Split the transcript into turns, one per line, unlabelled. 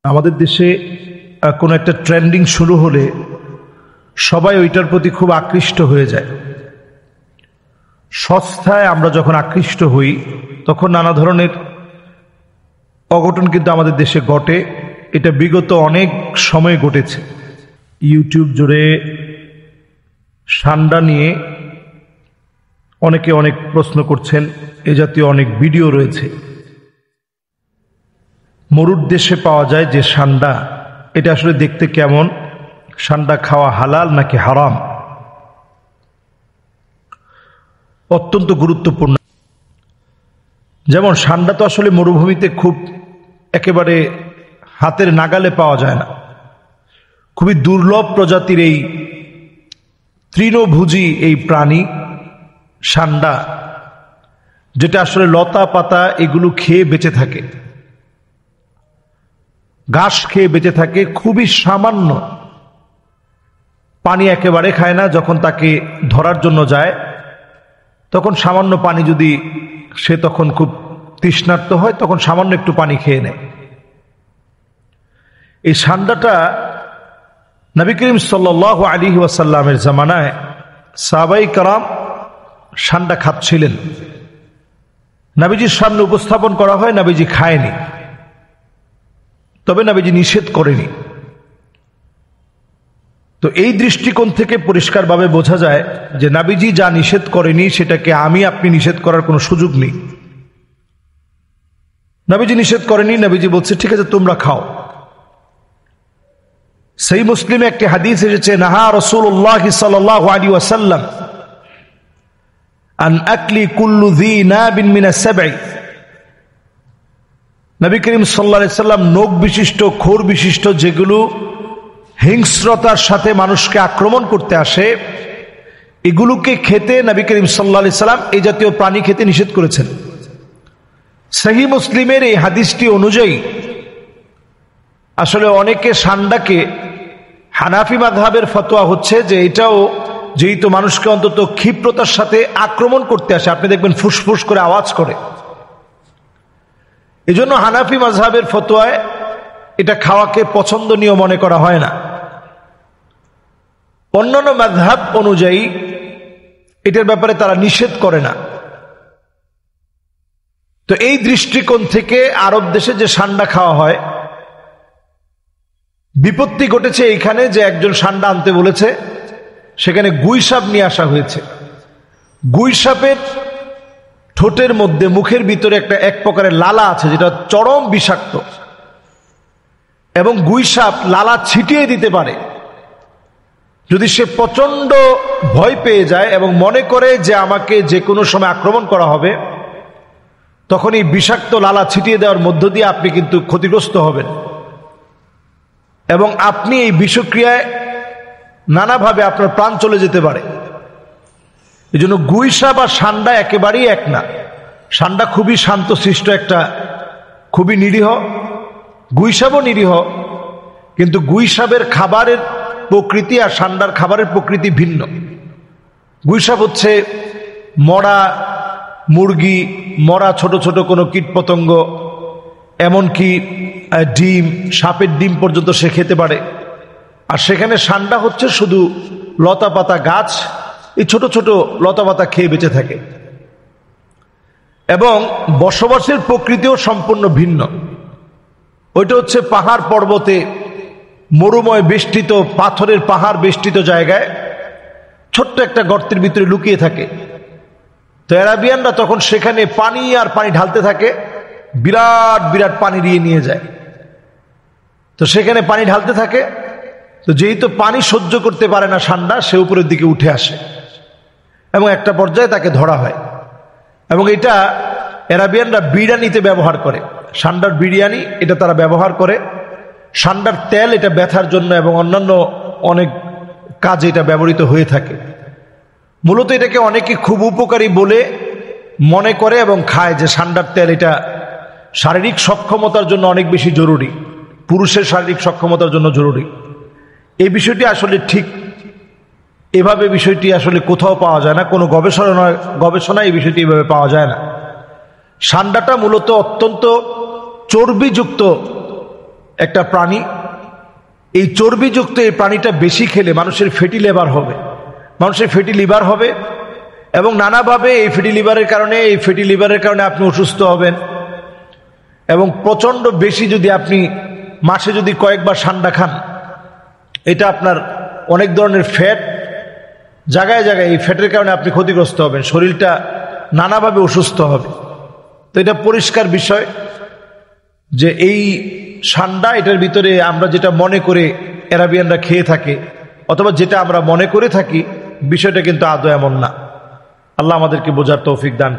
আমাদের দেশে কোনো একটা ট্রেন্ডিং শুরু হলে সবাই ওইটার প্রতি খুব আকৃষ্ট হয়ে যায়। সস্তায় আমরা যখন আকৃষ্ট হই তখন নানা ধরনের অঘটন কিন্তু আমাদের দেশে ঘটে। এটা বিগত অনেক সময় ঘটেছে। ইউটিউব জুড়ে সান্ডা নিয়ে অনেকে অনেক প্রশ্ন করছেন, এ জাতীয় অনেক ভিডিও রয়েছে। মরুর দেশে পাওয়া যায় যে সান্ডা, এটা আসলে দেখতে কেমন? সান্ডা খাওয়া হালাল নাকি হারাম? অত্যন্ত গুরুত্বপূর্ণ। যেমন সান্ডা তো আসলে মরুভূমিতে খুব একেবারে হাতের নাগালে পাওয়া যায় না। খুবই দুর্লভ প্রজাতির এই তৃণভোজী এই প্রাণী সান্ডা, যেটা আসলে লতা পাতা এগুলো খেয়ে বেঁচে থাকে, ঘাস খেয়ে বেঁচে থাকে। খুবই সামান্য পানি একেবারে খায় না। যখন তাকে ধরার জন্য যায় তখন সামান্য পানি, যদি সে তখন খুব তৃষ্ণার্ত হয় তখন সামান্য একটু পানি খেয়ে নেয়। এই সান্ডাটা নবী করিম সাল্লাল্লাহু আলাইহি ওয়াসাল্লামের জামানায় সাহাবায়ে কেরাম সান্ডা খাচ্ছিলেন। নবীজির সামনে উপস্থাপন করা হয়, নবীজি খায়নি, তবে নবীজি নিষেধ করেনি। তো এই দৃষ্টিকোণ থেকে পরিষ্কারভাবে বোঝা যায় যে নবীজি যা নিষেধ করেনি সেটাকে আমি আপনি নিষেধ করার কোনো সুযোগ নেই। নবীজি নিষেধ করেনি, নবীজি বলছে ঠিক আছে তোমরা খাও। সহিহ মুসলিমে একটি হাদিস এসেছে, নাহা রাসূলুল্লাহ সাল্লাল্লাহু আলাইহি ওয়াসাল্লাম আন আকলি কুল্লু যী নাবিন মিনাস সাবঈ। নবী করিম সাল্লাল্লাহু আলাইহি সাল্লাম নখ বিশিষ্ট, খোর বিশিষ্ট, যেগুলো হিংস্রতার সাথে মানুষকে আক্রমণ করতে আসে, এগুলোকে খেতে নবী করিম সাল্লাল্লাহু আলাইহি সাল্লাম এই জাতীয় প্রাণী খেতে নিষেধ করেছেন। সহিহ মুসলিমের এই হাদিসটি অনুযায়ী আসলে অনেকে সান্ডাকে, হানাফি মাযহাবের ফতোয়া হচ্ছে যে এটাও যেহেতু মানুষকে অন্তত ক্ষিপ্রতার সাথে আক্রমণ করতে আসে, আপনি দেখবেন ফুসফুস করে আওয়াজ করে, এজন্য হানাফি মাযহাবের ফতোয়ায় এটা খাওয়াকে পছন্দনীয় মনে করা হয় না। অন্যান্য মাযহাব অনুযায়ী এটার ব্যাপারে তারা নিষেধ করে না। তো এই দৃষ্টিকোণ থেকে আরব দেশে যে সান্ডা খাওয়া হয়, বিপত্তি ঘটেছে এইখানে যে একজন সান্ডা আনতে বলেছে, সেখানে গুইসাপ নিয়ে আসা হয়েছে। গুইসাপের ঠোঁটের মধ্যে, মুখের ভিতরে এক প্রকারের লালা আছে যেটা চরম বিষাক্ত, এবং গুইসাপ লালা ছিটিয়ে দিতে পারে। যদি সে প্রচন্ড ভয় পেয়ে যায় এবং মনে করে যে আমাকে যে কোনো সময় আক্রমণ করা হবে, তখন এই বিষাক্ত লালা ছিটিয়ে দেওয়ার মধ্য দিয়ে আপনি কিন্তু ক্ষতিগ্রস্ত হবেন এবং আপনি এই বিষক্রিয়ায় নানাভাবে আপনার প্রাণ চলে যেতে পারে। এই জন্য গুইসাপ আর সান্ডা একেবারেই এক না। সান্ডা খুবই শান্তশিষ্ট, একটা খুবই নিরীহ, গুইসাপও নিরীহ, কিন্তু গুইসাপের খাবারের প্রকৃতি আর সান্ডার খাবারের প্রকৃতি ভিন্ন। গুইসাপ হচ্ছে মরা মুরগি, মরা ছোট ছোট কোনো কীটপতঙ্গ, এমনকি ডিম, সাপের ডিম পর্যন্ত সে খেতে পারে। আর সেখানে সান্ডা হচ্ছে শুধু লতা পাতা গাছ, এই ছোট ছোট লতা পাতা খেয়ে বেঁচে থাকে, এবং বসবাসের প্রকৃতিও সম্পূর্ণ ভিন্ন। ওইটা হচ্ছে পাহাড় পর্বতে, মরুময় বেষ্টিত, পাথরের পাহাড় বেষ্টিত জায়গায় ছোট্ট একটা গর্তের ভিতরে লুকিয়ে থাকে। তো আরাবিয়ানরা তখন সেখানে পানি আর পানি ঢালতে থাকে, বিরাট বিরাট পানি নিয়ে যায়। তো সেখানে পানি ঢালতে থাকে, তো যেহেতু পানি সহ্য করতে পারে না সান্ডা, সে উপরের দিকে উঠে আসে এবং একটা পর্যায়ে তাকে ধরা হয়। এবং এটা আরাবিয়ানরা বিরিয়ানিতে ব্যবহার করে, সান্ডার বিরিয়ানি এটা তারা ব্যবহার করে। সান্ডার তেল এটা ব্যথার জন্য এবং অন্যান্য অনেক কাজে এটা ব্যবহৃত হয়ে থাকে। মূলত এটাকে অনেকে খুব উপকারী বলে মনে করে এবং খায়, যে সান্ডার তেল এটা শারীরিক সক্ষমতার জন্য অনেক বেশি জরুরি, পুরুষের শারীরিক সক্ষমতার জন্য জরুরি। এই বিষয়টি আসলে ঠিক এভাবে বিষয়টি আসলে কোথাও পাওয়া যায় না, কোনো গবেষণায় এই বিষয়টি এভাবে পাওয়া যায় না। সান্ডাটা মূলত অত্যন্ত চর্বিযুক্ত একটা প্রাণী। এই চর্বিযুক্ত এই প্রাণীটা বেশি খেলে মানুষের ফ্যাটি লিভার হবে এবং নানাভাবে এই ফ্যাটি লিভারের কারণে আপনি অসুস্থ হবেন। এবং প্রচণ্ড বেশি যদি আপনি মাসে যদি কয়েকবার ঠান্ডা খান, এটা আপনার অনেক ধরনের ফ্যাট জায়গায় জায়গায়, এই ফ্যাটের কারণে আপনি ক্ষতিগ্রস্ত হবেন, শরীরটা নানাভাবে অসুস্থ হবে। তো এটা পরিষ্কার বিষয় যে এই ঠান্ডা, এটার ভিতরে আমরা যেটা মনে করে আরাবিয়ানরা খেয়ে থাকে অথবা যেটা আমরা মনে করে থাকি, বিষয়টা কিন্তু আদৌ এমন না। আল্লাহ আমাদেরকে বোঝার তৌফিক দান।